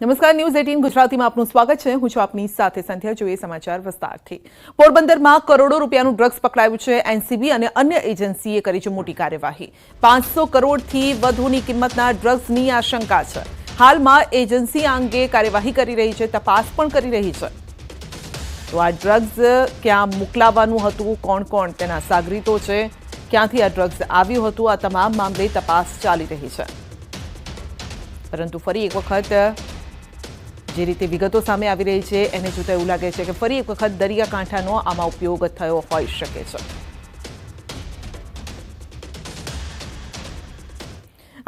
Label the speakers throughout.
Speaker 1: નમસ્કાર, ન્યૂઝ 18 ગુજરાતીમાં આપનું સ્વાગત છે. હું છું આપની સાથે સંધ્યા. જોઈએ સમાચાર વિસ્તારથી. પોરબંદરમાં કરોડો રૂપિયાનું ડ્રગ્સ પકડાયું છે. એનસીબી અને અન્ય એજન્સીએ કરી છે મોટી કાર્યવાહી. 500 કરોડથી વધુની કિંમતના ડ્રગ્સની આશંકા છે. હાલમાં એજન્સી આ અંગે કાર્યવાહી કરી રહી છે, તપાસ પણ કરી રહી છે. તો આ ડ્રગ્સ ક્યાં મોકલાવાનું હતું, કોણ કોણ તેના સાગરીતો છે, ક્યાંથી આ ડ્રગ્સ આવ્યું હતું, આ તમામ મામલે તપાસ ચાલી રહી છે. પરંતુ ફરી એક વખત જે રીતે વિગતો સામે આવી રહી છે એને જોતા એવું લાગે છે કે ફરી એક વખત દરિયાકાંઠાનો આમાં ઉપયોગ થયો હોઈ શકે છે.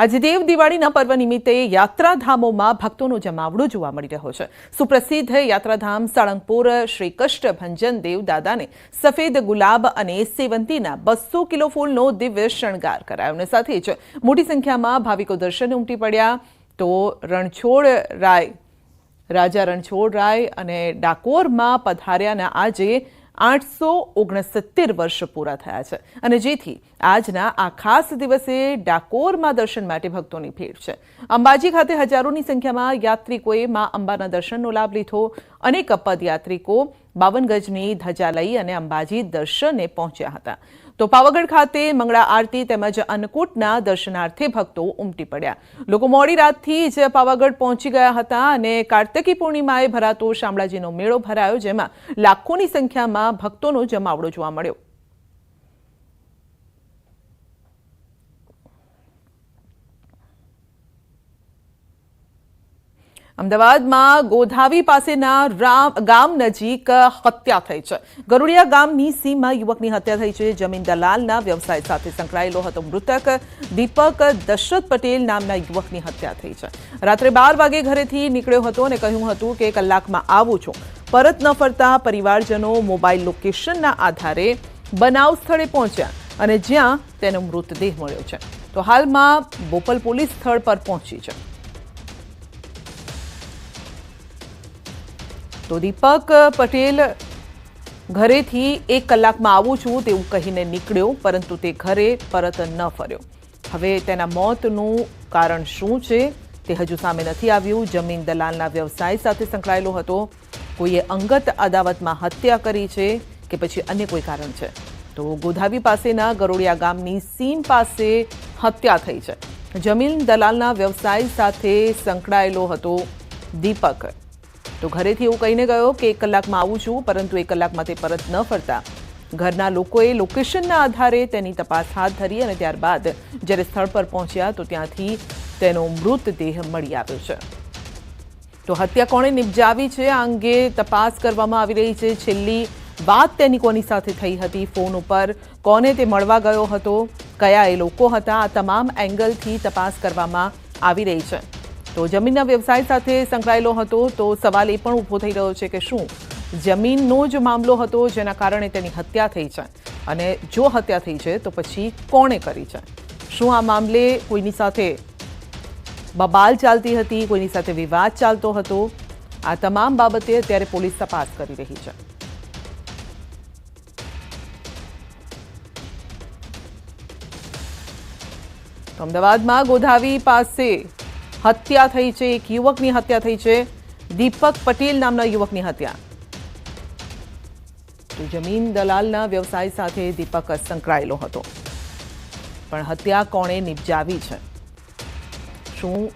Speaker 1: આજે દેવ દિવાળીના પર્વ નિમિત્તે યાત્રાધામોમાં ભક્તોનો જમાવડો જોવા મળી રહ્યો છે. સુપ્રસિદ્ધ યાત્રાધામ સાળંગપુર શ્રી કષ્ટભંજન દેવ દાદાને સફેદ ગુલાબ અને સેવંતીના 200 કિલો ફૂલનો દિવ્ય શણગાર કરાયો અને સાથે જ મોટી સંખ્યામાં ભાવિકો દર્શને ઉમટી પડ્યા. તો રાજા રણછોડરાય અને ડાકોરમાં પધાર્યાના આજે 869 વર્ષ પૂરા થયા છે અને જેથી આજના આ ખાસ દિવસે ડાકોરમાં દર્શન માટે ભક્તોની ભીડ છે. અંબાજી ખાતે હજારોની સંખ્યામાં યાત્રિકોએ મા અંબાના દર્શનનો લાભ લીધો. અનેક પદયાત્રિકો 52 ગજની ધજા લઈ અને અંબાજી દર્શને પહોંચ્યા હતા. તો પાવાગઢ ખાતે મંગળા આરતી તેમજ અન્નકૂટના દર્શનાર્થે ભક્તો ઉમટી પડ્યા. લોકો મોડી રાતથી જ પાવાગઢ પહોંચી ગયા હતા અને કાર્તિકી પૂર્ણિમાએ ભરાતો શામળાજીનો મેળો ભરાયો, જેમાં લાખોની સંખ્યામાં ભક્તોનો જમાવડો જોવા મળ્યો. અમદાવાદમાં ગોધાવી પાસેના ગામ નજીક હત્યા થઈ છે. ગરુડિયા ગામની સીમમાં યુવકની હત્યા થઈ છે. જમીન દલાલના વ્યવસાય સાથે સંકળાયેલો હતો મૃતક દીપક દશરથ પટેલ નામના યુવકની હત્યા થઈ છે. રાત્રે 12 વાગે ઘરેથી નીકળ્યો હતો અને કહ્યું હતું કે કલાકમાં આવું છું. પરત ન ફરતા પરિવારજનો મોબાઈલ લોકેશનના આધારે બનાવ સ્થળે પહોંચ્યા અને જ્યાં તેનો મૃતદેહ મળ્યો છે. તો હાલમાં બોપલ પોલીસ સ્થળ પર પહોંચી છે. તો દીપક પટેલ ઘરેથી 1 કલાકમાં આવું છું તેવું કહીને નીકળ્યો, પરંતુ તે ઘરે પરત ન ફર્યો. હવે તેના મોતનું કારણ શું છે તે હજુ સામે નથી આવ્યું. જમીન દલાલના વ્યવસાય સાથે સંકળાયેલો હતો. કોઈએ અંગત અદાવતમાં હત્યા કરી છે કે પછી અન્ય કોઈ કારણ છે. તો ગોધાવી પાસેના ગરોડિયા ગામની સીમ પાસે હત્યા થઈ છે. જમીન દલાલના વ્યવસાય સાથે સંકળાયેલો હતો દીપક. તો ઘરેથી એવું કહીને ગયો કે 1 કલાકમાં આવું છું, પરંતુ 1 કલાકમાં તે પરત ન ફરતા ઘરના લોકોએ લોકેશનના આધારે તેની તપાસ હાથ ધરી અને ત્યારબાદ જ્યારે સ્થળ પર પહોંચ્યા તો ત્યાંથી તેનો મૃતદેહ મળી આવ્યો છે. તો હત્યા કોણે નિપજાવી છે આ અંગે તપાસ કરવામાં આવી રહી છે. છેલ્લી વાત તેની કોની સાથે થઈ હતી, ફોન ઉપર કોને તે મળવા ગયો હતો, કયા એ લોકો હતા, આ તમામ એંગલથી તપાસ કરવામાં આવી રહી છે. તો જમીનના વ્યવસાય સાથે સંકળાયેલો હતો તો સવાલ એ પણ ઊભો થઈ રહ્યો છે કે શું જમીનનો જ મામલો હતો જેના કારણે તેની હત્યા થઈ છે, અને જો હત્યા થઈ છે તો પછી કોણે કરી છે? શું આ મામલે કોઈની સાથે બબાલ ચાલતી હતી, કોઈની સાથે વિવાદ ચાલતો હતો? આ તમામ બાબતે અત્યારે પોલીસ તપાસ કરી રહી છે. તો અમદાવાદમાં ગોધાવી પાસે હત્યા થઈ છે. એક યુવકની હત્યા થઈ છે. દીપક પટેલ નામના યુવકની હત્યા. તો જમીન દલાલના વ્યવસાય સાથે દીપક સંકળાયેલો હતો, પણ હત્યા કોણે નિપજાવી છે? શું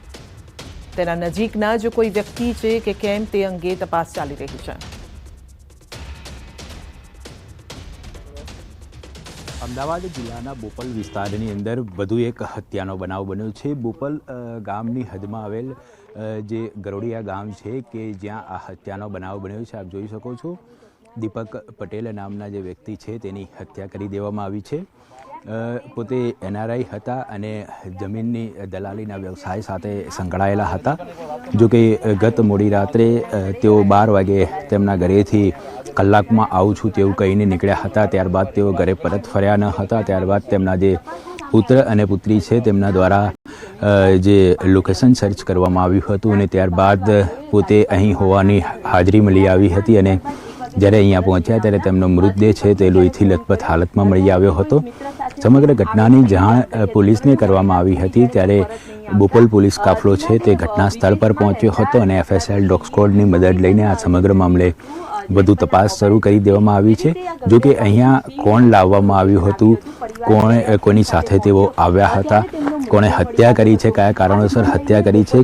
Speaker 1: તેના નજીકના જ કોઈ વ્યક્તિ છે કે કેમ તે અંગે તપાસ ચાલી રહી છે.
Speaker 2: અમદાવાદ જિલ્લાના બોપલ વિસ્તારની અંદર વધુ એક હત્યાનો બનાવ બન્યો છે. બોપલ ગામની હદમાં આવેલ જે ગરોડિયા ગામ છે કે જ્યાં આ હત્યાનો બનાવ બન્યો છે. આપ જોઈ શકો છો દીપક પટેલ નામના જે વ્યક્તિ છે તેની હત્યા કરી દેવામાં આવી છે. પોતે NRI હતા અને જમીનની દલાલીના વ્યવસાય સાથે સંકળાયેલા હતા. જો કે ગત મોડી રાત્રે તેઓ 12 વાગે તેમના ઘરેથી કલાકમાં આવું છું તેવું કહીને નીકળ્યા હતા. ત્યારબાદ તેઓ ઘરે પરત ફર્યા ન હતા. ત્યારબાદ તેમના જે પુત્ર અને પુત્રી છે તેમના દ્વારા જે લોકેશન સર્ચ કરવામાં આવ્યું હતું અને ત્યારબાદ પોતે અહીં હોવાની હાજરી મળી આવી હતી અને જ્યારે અહીંયા પહોંચ્યા ત્યારે તેમનો મૃતદેહ છે તે લોહીથી લથપથ હાલતમાં મળી આવ્યો હતો. સમગ્ર ઘટનાની જાણ પોલીસને કરવામાં આવી હતી ત્યારે બોપલ પોલીસ કાફલો છે તે ઘટના સ્થળ પર પહોંચ્યો હતો અને FSL ડોગ સ્ક્વોડની મદદ લઈને આ સમગ્ર મામલે વધુ તપાસ શરૂ કરી દેવામાં આવી છે. જો કે અહીંયા કોણ લાવવામાં આવ્યું હતું, કોની સાથે તેઓ આવ્યા હતા, કોણે હત્યા કરી છે, કયા કારણોસર હત્યા કરી છે,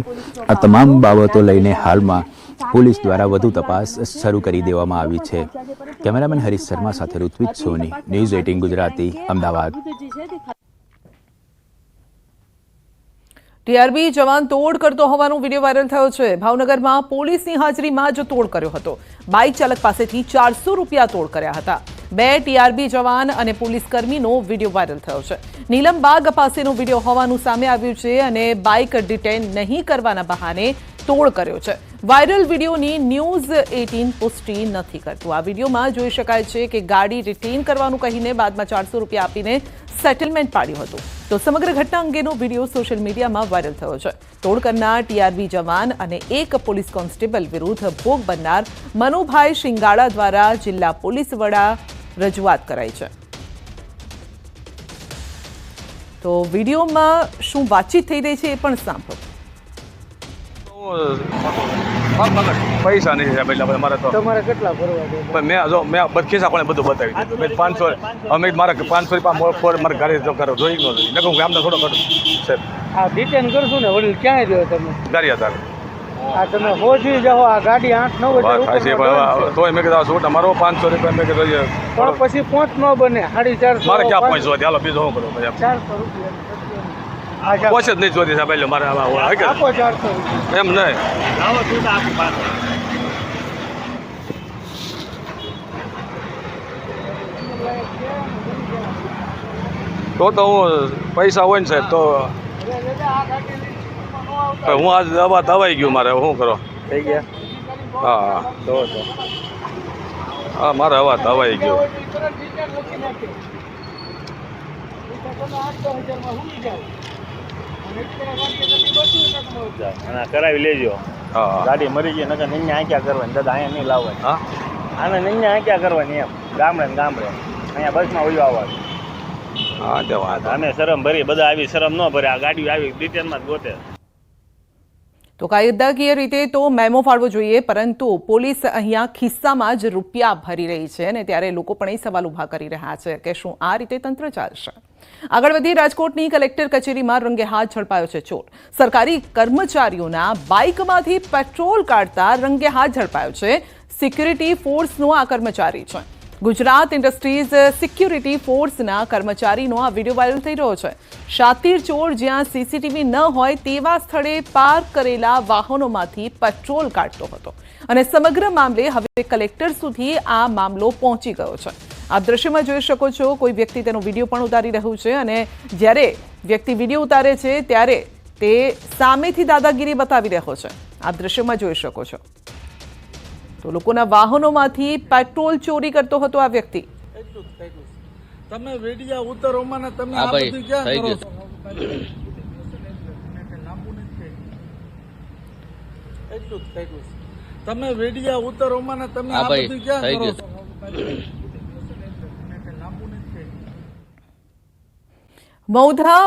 Speaker 2: આ તમામ બાબતો લઈને હાલમાં પોલીસ દ્વારા વધુ તપાસ શરૂ કરી દેવામાં આવી છે. કેમેરામેન હરીશ શર્મા સાથે ઋત્વિજ સોની, ન્યૂઝ 18 ગુજરાતી, અમદાવાદ.
Speaker 1: ટીઆરબી જવાન તોડ કરતો હોવાનો વિડીયો વાયરલ થયો છે. ભાવનગરમાં પોલીસની હાજરીમાં જ તોડ કર્યો હતો. બાઇક ચાલક પાસેથી 400 રૂપિયા તોડ કર્યા હતા. 2 ટીઆરબી જવાન અને પોલીસકર્મીનો વિડીયો વાયરલ થયો છે. નીલમબાગ પાસેનો વિડીયો હોવાનું સામે આવ્યું છે અને બાઇક ડિટેન નહીં કરવાના બહાને તોડ કર્યો છે. વાયરલ વિડીયોની ન્યૂઝ 18 પુષ્ટિ નથી કરતું. આ વિડીયોમાં જોઈ શકાય છે કે ગાડી રિટેન કરવાનું કહીને બાદમાં 400 રૂપિયા આપીને સેટલમેન્ટ પાડ્યું હતું. તો સમગ્ર ઘટના અંગેનો વિડીયો સોશિયલ મીડિયામાં વાયરલ થયો છે. તોડ કરનાર ટીઆરબી જવાન અને એક પોલીસ કોન્સ્ટેબલ વિરુદ્ધ ભોગ બનનાર મનુભાઈ શિંગાળા દ્વારા જિલ્લા પોલીસ વડા રજૂઆત કરાઈ છે. તો વિડીયોમાં શું વાતચીત થઈ રહી છે એ પણ સાંભળો.
Speaker 3: પૈસા નહીં સાહેબ, એટલે મારે તો
Speaker 4: તમારે કેટલા ભરવા છે?
Speaker 3: મેં ખિસ્સા પણ બધું બતાવી દીધું. મેં 500 અમે મારા 500 રૂપિયા મારે ઘરે જોઈ ન જોઈ આમને થોડો કરું સાહેબ.
Speaker 4: આ ડિટેન કરશું ને વડીલ ક્યાંય રહ્યો તમે?
Speaker 3: ગાડી હતા
Speaker 4: આ તમે હોજી જાઓ, આ ગાડી 8-9
Speaker 3: વાત થાય છે પણ તોય મેં કીધું શું તમારો 500 રૂપિયા મેં કીધું
Speaker 4: પણ પછી 5 ન બને 450.
Speaker 3: મારે ક્યાં પહોંચવા ચાલો બીજો શું કરું પછી
Speaker 4: 400 રૂપિયા
Speaker 3: પહોંચ જ નહીં જોતી સાહેબ. એટલે મારે
Speaker 4: આપો 400 રૂપિયા.
Speaker 3: એમ નહીં તો હું પૈસા હોય ને સાહેબ તો હું આજ દવાઈ ગયું. મારે શું કરો
Speaker 4: થઈ ગયા?
Speaker 3: હા
Speaker 4: તો
Speaker 3: હા મારે હવા દવાઈ ગયો.
Speaker 4: કરાવી લેજો.
Speaker 3: હા
Speaker 4: ગાડી મરી ગઈ નકર નિન્ય આંક્યા કરવાની દાદા, અહીંયા નહીં લાવવાની.
Speaker 3: હા
Speaker 4: આને નિન્ય આંક્યા કરવાની એમ ગામડે ને ગામડે અહીંયા બસમાં ઓલું આવવાનું.
Speaker 3: હા તે વાત.
Speaker 4: અમે શરમ ભરી, બધા આવી શરમ ન ભરે, આ ગાડી આવી ડિટેલમાં જ ગોતે.
Speaker 1: તો કાયદાકીય રીતે તો મેમો ફાળવો જોઈએ, પરંતુ પોલીસ અહીંયા ખિસ્સામાં જ રૂપિયા ભરી રહી છે અને ત્યારે લોકો પણ એ સવાલ ઉભા કરી રહ્યા છે કે શું આ રીતે તંત્ર ચાલશે. આગળ વધી રાજકોટની કલેક્ટર કચેરીમાં રંગે હાથ ઝડપાયો છે ચોર. સરકારી કર્મચારીઓના બાઇકમાંથી પેટ્રોલ કાઢતા રંગે હાથ ઝડપાયો છે. સિક્યુરિટી ફોર્સનો આ કર્મચારી છે. ગુજરાત ઇન્ડસ્ટ્રીઝ સિક્યુરિટી ફોર્સના કર્મચારીનો આ વિડીયો વાયરલ થઈ રહ્યો છે. શાતીર ચોર જ્યાં સીસીટીવી ન હોય તેવા સ્થળે પાર્ક કરેલા વાહનોમાંથી પેટ્રોલ કાઢતો હતો અને સમગ્ર મામલે હવે કલેક્ટર સુધી આ મામલો પહોંચી ગયો છે. આપ દ્રશ્યમાં જોઈ શકો છો, કોઈ વ્યક્તિ તેનો વિડીયો પણ ઉતારી રહ્યું છે અને જ્યારે વ્યક્તિ વિડીયો ઉતારે છે ત્યારે તે સામેથી દાદાગીરી બતાવી રહ્યો છે. આપ દ્રશ્યમાં જોઈ શકો છો. તો લોકોના વાહનોમાંથી પેટ્રોલ ચોરી કરતો હતો આ વ્યક્તિ.
Speaker 5: તમે વેડિયા ઉતરોમાં ને તમે આ બધું ક્યાં કરો છો? એટલું જ થઈ ગયું. તમે વેડિયા ઉતરોમાં ને તમે આ બધું ક્યાં કરો છો?
Speaker 1: મૌધા